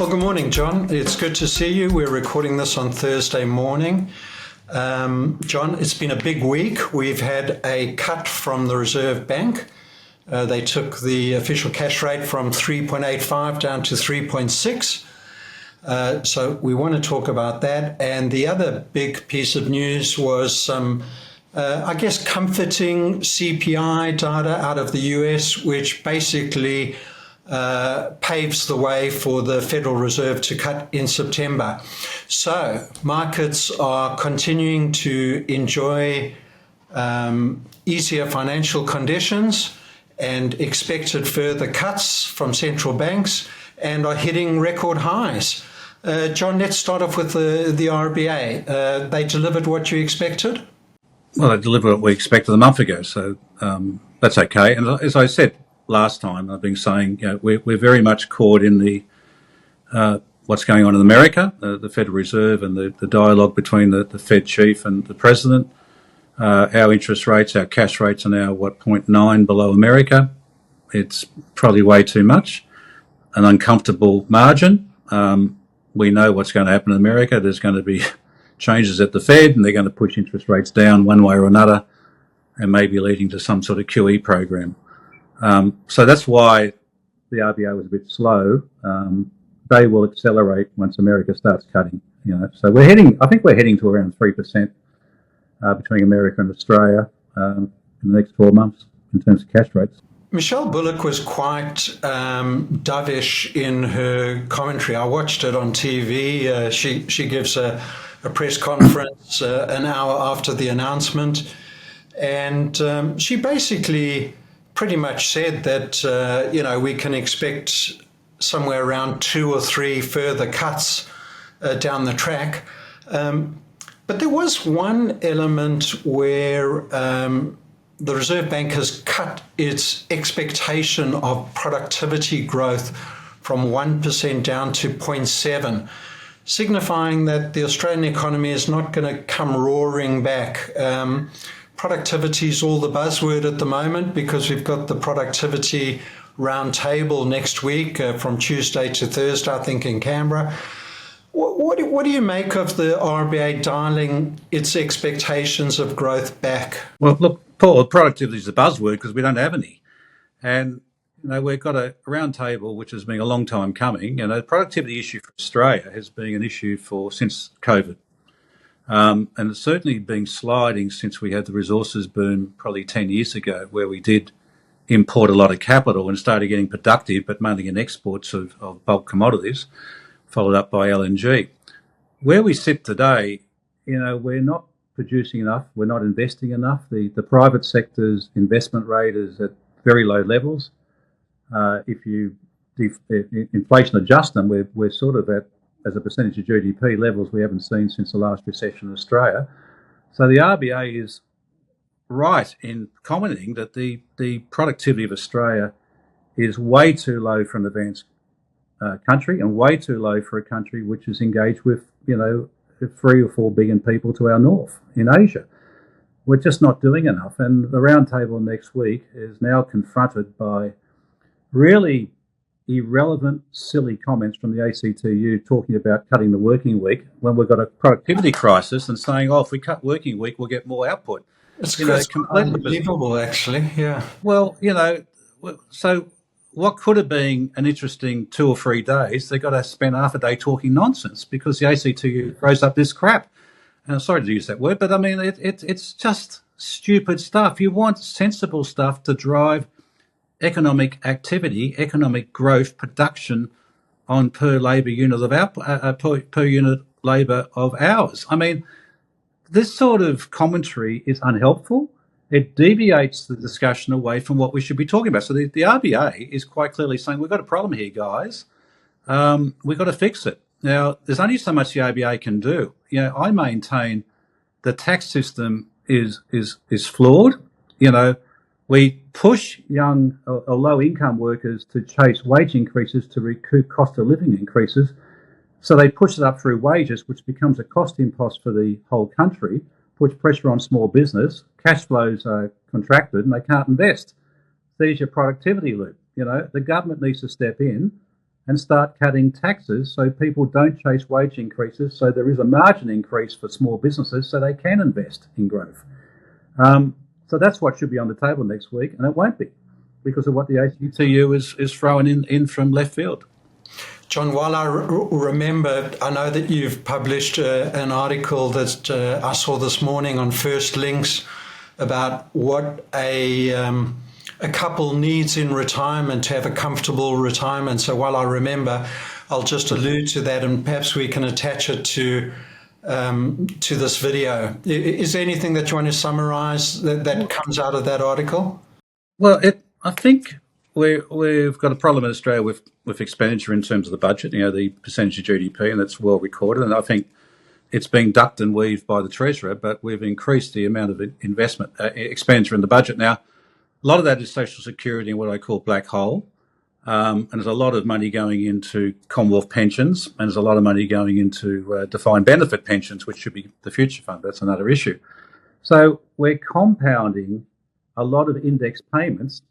Well, good morning, John. It's good to see you. We're recording this on Thursday morning. John, it's been a big week. We've had a cut from the Reserve Bank. They took the official cash rate from 3.85 down to 3.6. So we want to talk about that. And the other big piece of news was some, comforting CPI data out of the US, which basically paves the way for the Federal Reserve to cut in September. So markets are continuing to enjoy easier financial conditions and expected further cuts from central banks and are hitting record highs. John, let's start off with the RBA. They delivered what you expected? Well, they delivered what we expected a month ago, so that's okay. And as I said last time, I've been saying, we're very much caught in the what's going on in America, the Federal Reserve, and the dialogue between the Fed chief and the president. Our interest rates, our cash rates are now 0.9 below America. It's probably way too much, an uncomfortable margin. We know what's going to happen in America. There's going to be changes at the Fed, and they're going to push interest rates down one way or another, and maybe leading to some sort of QE program. So that's why the RBA was a bit slow. They will accelerate once America starts cutting. So I think we're heading to around 3% between America and Australia in the next 4 months in terms of cash rates. Michelle Bullock was quite dovish in her commentary. I watched it on TV. She gives a press conference an hour after the announcement, and she basically pretty much said that we can expect somewhere around 2 or 3 further cuts down the track. But there was one element where the Reserve Bank has cut its expectation of productivity growth from 1% down to 0.7%, signifying that the Australian economy is not going to come roaring back. Productivity is all the buzzword at the moment because we've got the Productivity Roundtable next week from Tuesday to Thursday, I think, in Canberra. What do you make of the RBA dialing its expectations of growth back? Well, look, Paul, productivity is a buzzword because we don't have any. And, we've got a roundtable which has been a long time coming. The productivity issue for Australia has been an issue since COVID. And it's certainly been sliding since we had the resources boom probably 10 years ago, where we did import a lot of capital and started getting productive, but mainly in exports of bulk commodities, followed up by LNG. Where we sit today, we're not producing enough, we're not investing enough. The private sector's investment rate is at very low levels. If you inflation adjust them, we're sort of at, as a percentage of GDP, levels we haven't seen since the last recession in Australia. So the RBA is right in commenting that the productivity of Australia is way too low for an advanced country and way too low for a country which is engaged with, 3 or 4 billion people to our north in Asia. We're just not doing enough. And the roundtable next week is now confronted by really irrelevant, silly comments from the ACTU talking about cutting the working week when we've got a productivity crisis and saying, if we cut working week, we'll get more output. It's completely unbelievable, actually, yeah. Well, so what could have been an interesting 2 or 3 days, they got to spend half a day talking nonsense because the ACTU throws up this crap. And I'm sorry to use that word, but I mean, it's just stupid stuff. You want sensible stuff to drive economic activity, economic growth, production on per labour unit of output, per unit labour of hours. I mean, this sort of commentary is unhelpful. It deviates the discussion away from what we should be talking about. So the RBA is quite clearly saying, we've got a problem here, guys. We've got to fix it. Now, there's only so much the RBA can do. I maintain the tax system is flawed. We push young or low-income workers to chase wage increases to recoup cost of living increases. So they push it up through wages, which becomes a cost impost for the whole country, puts pressure on small business, cash flows are contracted and they can't invest. There's your productivity loop. The government needs to step in and start cutting taxes so people don't chase wage increases, so there is a margin increase for small businesses so they can invest in growth. So that's what should be on the table next week, and it won't be because of what the ACTU is throwing in from left field. John, while I remember, I know that you've published an article that I saw this morning on First Links about what a couple needs in retirement to have a comfortable retirement. So while I remember, I'll just allude to that, and perhaps we can attach it to this video. Is there anything that you want to summarise that comes out of that article? Well, I think we've got a problem in Australia with expenditure in terms of the budget, the percentage of GDP, and that's well recorded. And I think it's being ducked and weaved by the Treasurer, but we've increased the amount of investment expenditure in the budget. Now, a lot of that is social security and what I call black hole. And there's a lot of money going into Commonwealth pensions, and there's a lot of money going into defined benefit pensions, which should be the future fund. That's another issue. So we're compounding a lot of index payments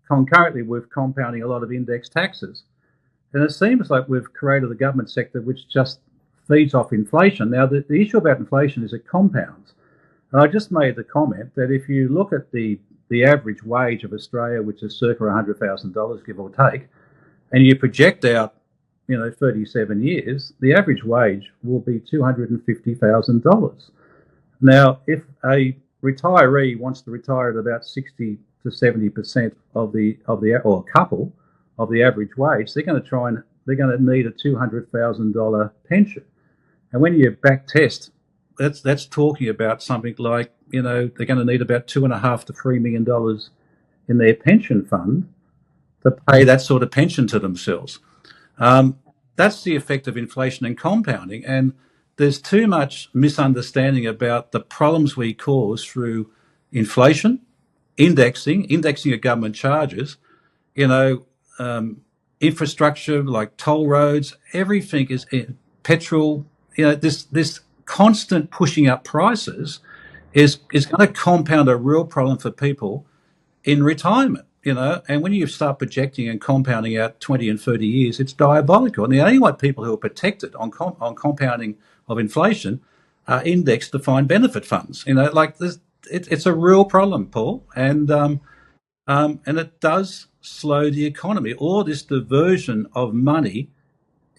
concurrently with compounding a lot of index taxes. And it seems like we've created a government sector which just feeds off inflation. Now, the issue about inflation is it compounds. And I just made the comment that if you look at the average wage of Australia, which is circa $100,000, give or take, and you project out, 37 years, the average wage will be $250,000. Now, if a retiree wants to retire at about 60 to 70% or a couple of the average wage, they're going to need a $200,000 pension. And when you back test, that's talking about something like, they're going to need about $2.5 to $3 million in their pension fund to pay that sort of pension to themselves. That's the effect of inflation and compounding. And there's too much misunderstanding about the problems we cause through inflation, indexing of government charges, infrastructure like toll roads, everything is petrol. This constant pushing up prices is going to compound a real problem for people in retirement. And when you start projecting and compounding out 20 and 30 years, it's diabolical. And the only one people who are protected on compounding of inflation are index defined benefit funds. It's a real problem, Paul, and it does slow the economy. All this diversion of money,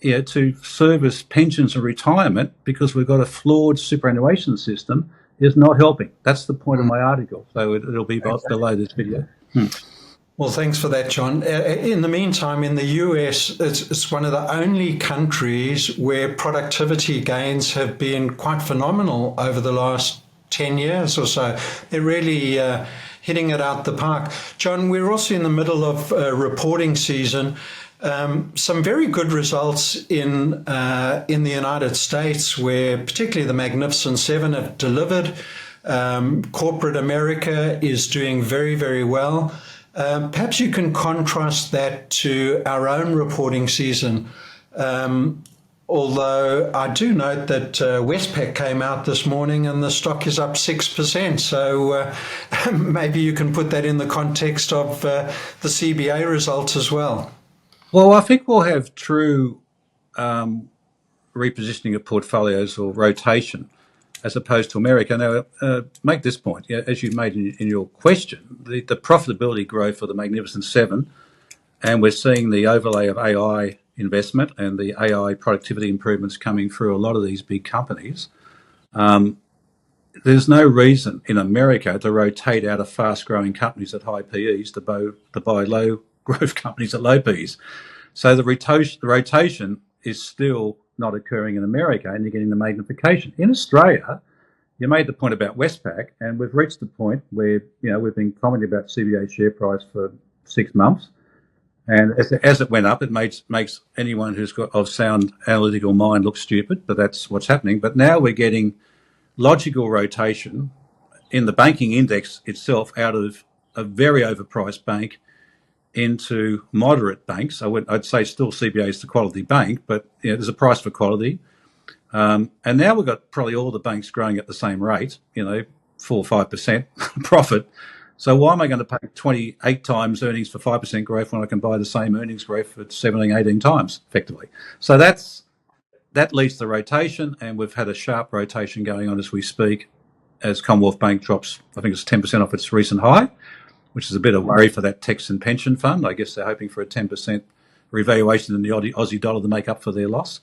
to service pensions and retirement because we've got a flawed superannuation system is not helping. That's the point of my article. So it'll be below this video. Well, thanks for that, John. In the meantime, in the US, it's one of the only countries where productivity gains have been quite phenomenal over the last 10 years or so. They're really hitting it out the park. John, we're also in the middle of reporting season. Some very good results in the United States, where particularly the Magnificent Seven have delivered. Corporate America is doing very, very well. Perhaps you can contrast that to our own reporting season. Although I do note that Westpac came out this morning and the stock is up 6%. So maybe you can put that in the context of the CBA results as well. Well, I think we'll have true repositioning of portfolios or rotation as opposed to America. Now, make this point, as you made in your question, the profitability growth for the Magnificent Seven, and we're seeing the overlay of AI investment and the AI productivity improvements coming through a lot of these big companies. There's no reason in America to rotate out of fast-growing companies at high PEs to buy low-growth companies at low PEs. So the rotation is still not occurring in America, and you're getting the magnification. In Australia, you made the point about Westpac, and we've reached the point where we've been commenting about CBA share price for 6 months, and as it went up, it makes anyone who's got of sound analytical mind look stupid, but that's what's happening. But now we're getting logical rotation in the banking index itself out of a very overpriced bank into moderate banks. I'd say still CBA is the quality bank, but there's a price for quality. And now we've got probably all the banks growing at the same rate, 4 or 5% profit. So why am I going to pay 28 times earnings for 5% growth when I can buy the same earnings growth at 17, 18 times effectively? So that leads to rotation, and we've had a sharp rotation going on as we speak as Commonwealth Bank drops, I think it's 10% off its recent high, which is a bit of worry for that Texan pension fund. I guess they're hoping for a 10% revaluation in the Aussie dollar to make up for their loss.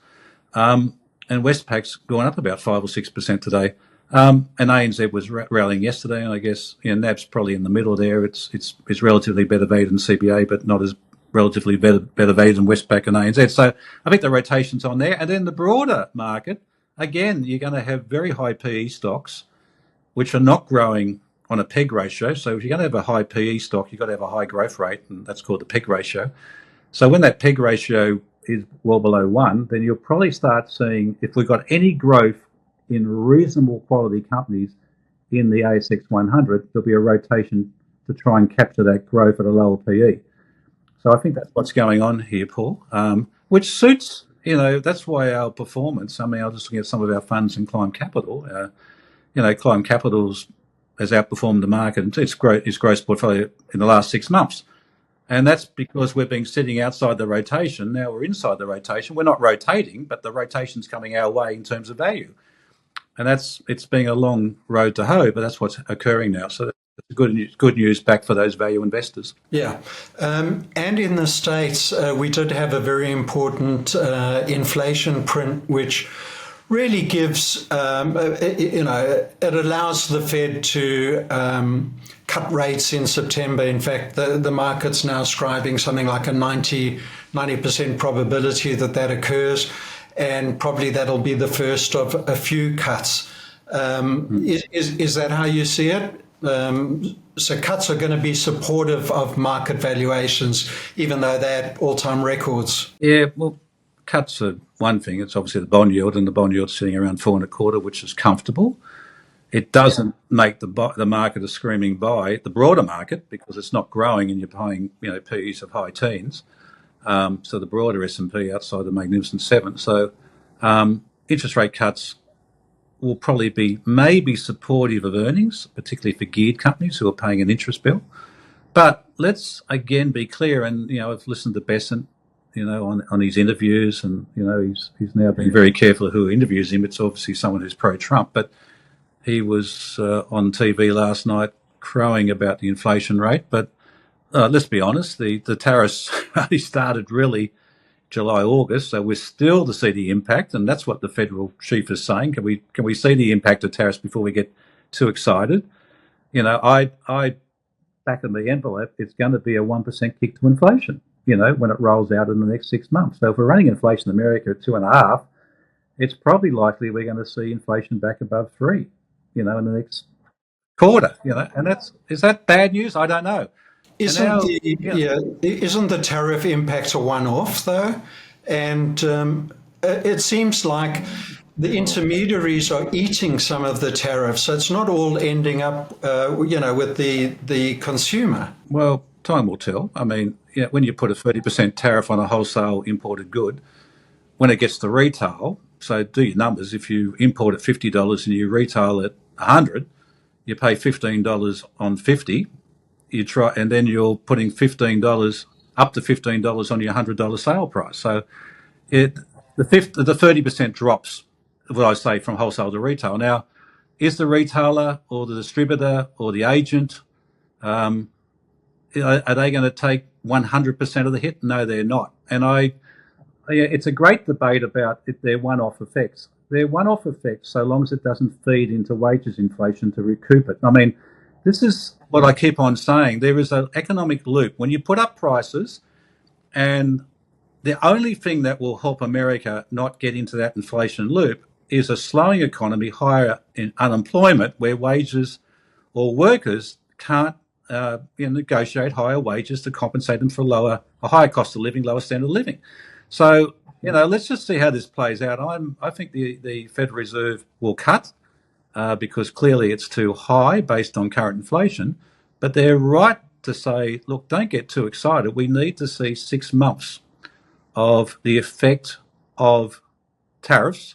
And Westpac's gone up about 5 or 6% today. And ANZ was rallying yesterday, and I guess NAB's probably in the middle there. It's relatively better valued than CBA, but not as relatively better valued than Westpac and ANZ. So I think the rotation's on there. And then the broader market, again, you're going to have very high PE stocks, which are not growing on a PEG ratio. So if you're going to have a high PE stock, you've got to have a high growth rate, and that's called the PEG ratio. So when that PEG ratio is well below 1, then you'll probably start seeing, if we've got any growth in reasonable quality companies in the ASX 100, there'll be a rotation to try and capture that growth at a lower PE. So I think that's what's going on here, Paul, which suits, that's why our performance, I was just looking at some of our funds in Climb Capital. Climb Capital's has outperformed the market and its gross portfolio in the last 6 months. And that's because we've been sitting outside the rotation. Now we're inside the rotation. We're not rotating, but the rotation's coming our way in terms of value. And it's been a long road to hoe, but that's what's occurring now. So that's good news back for those value investors. Yeah. And in the States, we did have a very important inflation print, which really gives, it allows the Fed to cut rates in September. In fact, the market's now ascribing something like a 90% probability that occurs, and probably that'll be the first of a few cuts. Is that how you see it? So cuts are going to be supportive of market valuations, even though they're at all-time records. Yeah, well, cuts are one thing. It's obviously the bond yield, and the bond yield's sitting around 4.25, which is comfortable. It doesn't make the market a screaming buy, the broader market, because it's not growing and you're paying PEs of high teens. So the broader S&P outside the Magnificent Seven. So interest rate cuts will probably be maybe supportive of earnings, particularly for geared companies who are paying an interest bill. But let's again be clear, and I've listened to Besant, on his interviews, and he's now being very careful of who interviews him. It's obviously someone who's pro-Trump, but he was on TV last night crowing about the inflation rate. But let's be honest, the tariffs only started really July, August, so we're still to see the impact, and that's what the federal chief is saying. Can we see the impact of tariffs before we get too excited? I back in the envelope, it's going to be a 1% kick to inflation, when it rolls out in the next 6 months. So if we're running inflation in America at 2.5, it's probably likely we're going to see inflation back above 3, in the next quarter, and is that bad news? I don't know. Isn't the tariff impact a one-off, though? And it seems like the intermediaries are eating some of the tariffs, so it's not all ending up, with the consumer. Well, time will tell. When you put a 30% tariff on a wholesale imported good, when it gets to retail, so do your numbers. If you import at $50 and you retail at $100, you pay $15 on 50. You try, and then you're putting $15 up to $15 on your $100 sale price. So the 30% drops, what I say, from wholesale to retail. Now, is the retailer or the distributor or the agent, are they going to take 100% of the hit? No, they're not. And it's a great debate about their one-off effects. They're one-off effects so long as it doesn't feed into wages inflation to recoup it. This is what I keep on saying. There is an economic loop. When you put up prices, and the only thing that will help America not get into that inflation loop is a slowing economy, higher in unemployment, where wages or workers can't negotiate higher wages to compensate them for a higher cost of living, lower standard of living. So, let's just see how this plays out. I think the Federal Reserve will cut, because clearly it's too high based on current inflation. But they're right to say, look, don't get too excited. We need to see 6 months of the effect of tariffs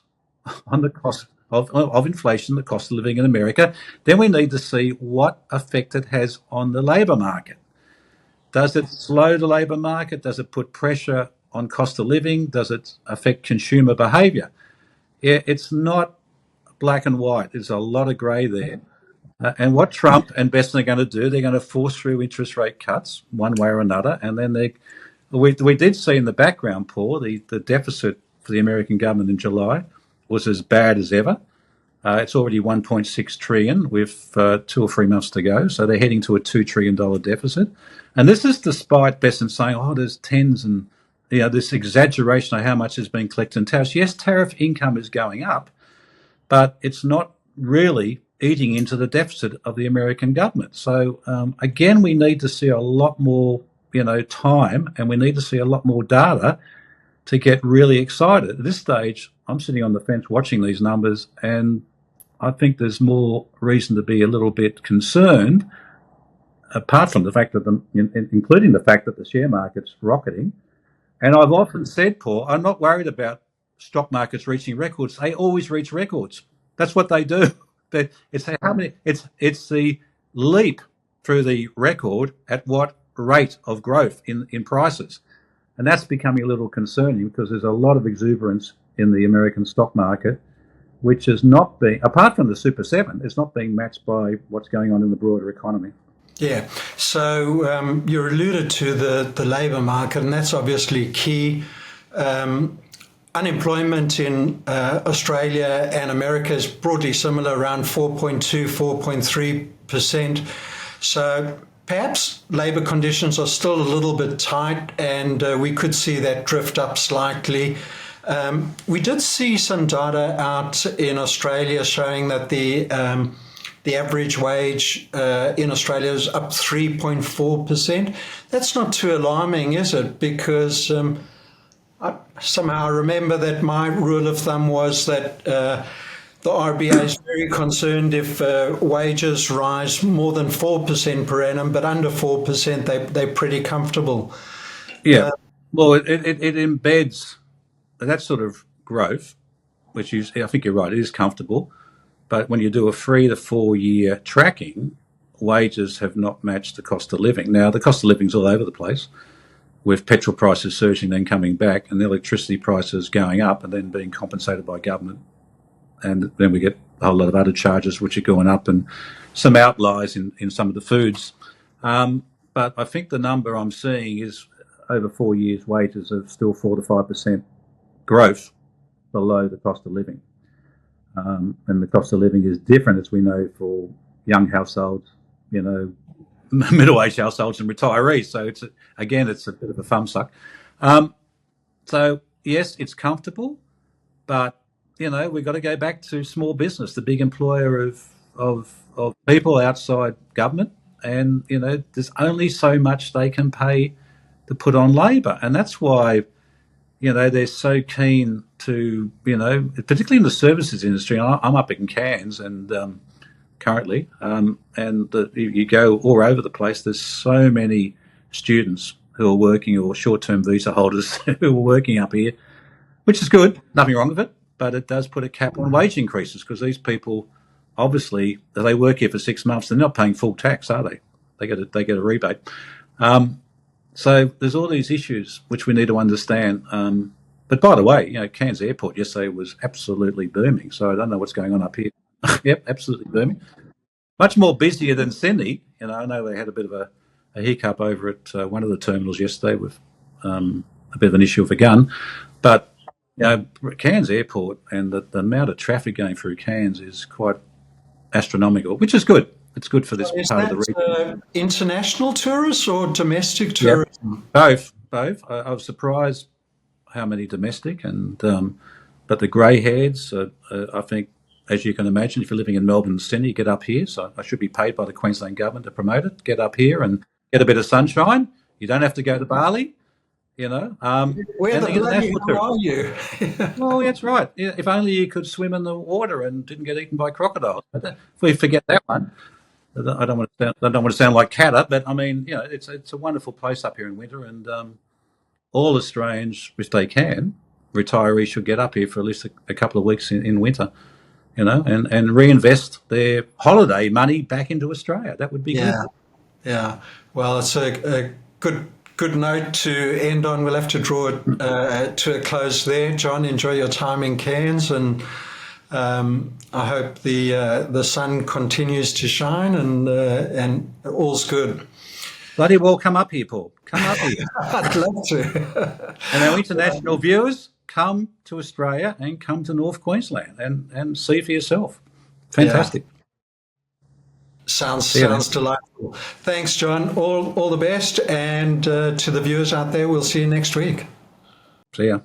on the cost of inflation, the cost of living in America, then we need to see what effect it has on the labour market. Does it slow the labour market? Does it put pressure on cost of living? Does it affect consumer behaviour? Yeah, it's not black and white. There's a lot of grey there. And what Trump and Besson are going to do, they're going to force through interest rate cuts one way or another. And then we did see in the background, Paul, the deficit for the American government in July was as bad as ever. It's already 1.6 trillion with 2 or 3 months to go. So they're heading to a $2 trillion deficit. And this is despite Besson saying, there's tens and, this exaggeration of how much is being collected in tariffs. Yes, tariff income is going up, but it's not really eating into the deficit of the American government. So again, we need to see a lot more, time, and we need to see a lot more data to get really excited. At this stage, I'm sitting on the fence watching these numbers, and I think there's more reason to be a little bit concerned, apart from the fact that, including the fact that the share market's rocketing. And I've often said, Paul, I'm not worried about stock markets reaching records. They always reach records. That's what they do. It's the leap through the record at what rate of growth in prices. And that's becoming a little concerning because there's a lot of exuberance in the American stock market, which is not being, apart from the Super 7, it's not being matched by what's going on in the broader economy. Yeah, so you alluded to the labour market, and that's obviously key. Unemployment in Australia and America is broadly similar, around 4.2, 4.3%. So perhaps labour conditions are still a little bit tight, and we could see that drift up slightly. We did see some data out in Australia showing that the average wage in Australia is up 3.4%. That's not too alarming, is it? Because I remember that my rule of thumb was that the RBA is very concerned if wages rise more than 4% per annum, but under 4%, they're pretty comfortable. Yeah. Well, it embeds that sort of growth, which is, I think you're right, it is comfortable. But when you do a 3 to 4 year tracking, wages have not matched the cost of living. Now, the cost of living is all over the place, with petrol prices surging, then coming back, and the electricity prices going up and then being compensated by government. And then we get a whole lot of other charges which are going up and some outliers in some of the foods. But I think the number I'm seeing is over 4 years, wages are still 4 to 5% growth below the cost of living. And the cost of living is different, as we know, for young households, middle-aged households and retirees. So it's a bit of a thumbsuck. So yes, it's comfortable, but we've got to go back to small business, the big employer of people outside government, and there's only so much they can pay to put on labour, and that's why they're so keen to particularly in the services industry. I'm up in Cairns and currently, and you go all over the place. There's so many students who are working or short-term visa holders who are working up here, which is good. Nothing wrong with it, but it does put a cap on wage increases because these people, obviously, they work here for 6 months. They're not paying full tax, are they? They get a rebate. So there's all these issues which we need to understand. But by the way, Cairns Airport yesterday was absolutely booming. So I don't know what's going on up here. Yep, absolutely booming. Much more busier than Sydney. I know they had a bit of a hiccup over at one of the terminals yesterday with a bit of an issue with a gun. But Cairns Airport and the amount of traffic going through Cairns is quite astronomical, which is good. It's good for this part of the region. International tourists or domestic tourists? Yep. Both. I was surprised how many domestic, and but the grey-hairs, I think, as you can imagine, if you're living in Melbourne and Sydney, get up here. So I should be paid by the Queensland government to promote it. Get up here and get a bit of sunshine. You don't have to go to Bali. Where the bloody hell are you? Well, that's right. If only you could swim in the water and didn't get eaten by crocodiles. But if we forget that one. I don't want to sound like Catter, but I mean, it's a wonderful place up here in winter, and all Australians, if they can, retirees should get up here for at least a couple of weeks in winter. and reinvest their holiday money back into Australia. That would be good. Yeah. Well, it's a good note to end on. We'll have to draw it to a close there. John, enjoy your time in Cairns, and I hope the sun continues to shine and all's good. Bloody well, come up here, Paul. Come up here. I'd love to. And our international viewers, come to Australia and come to North Queensland and see for yourself. Fantastic. Yeah. Sounds delightful. Thanks, John. All the best, and to the viewers out there, we'll see you next week. See ya.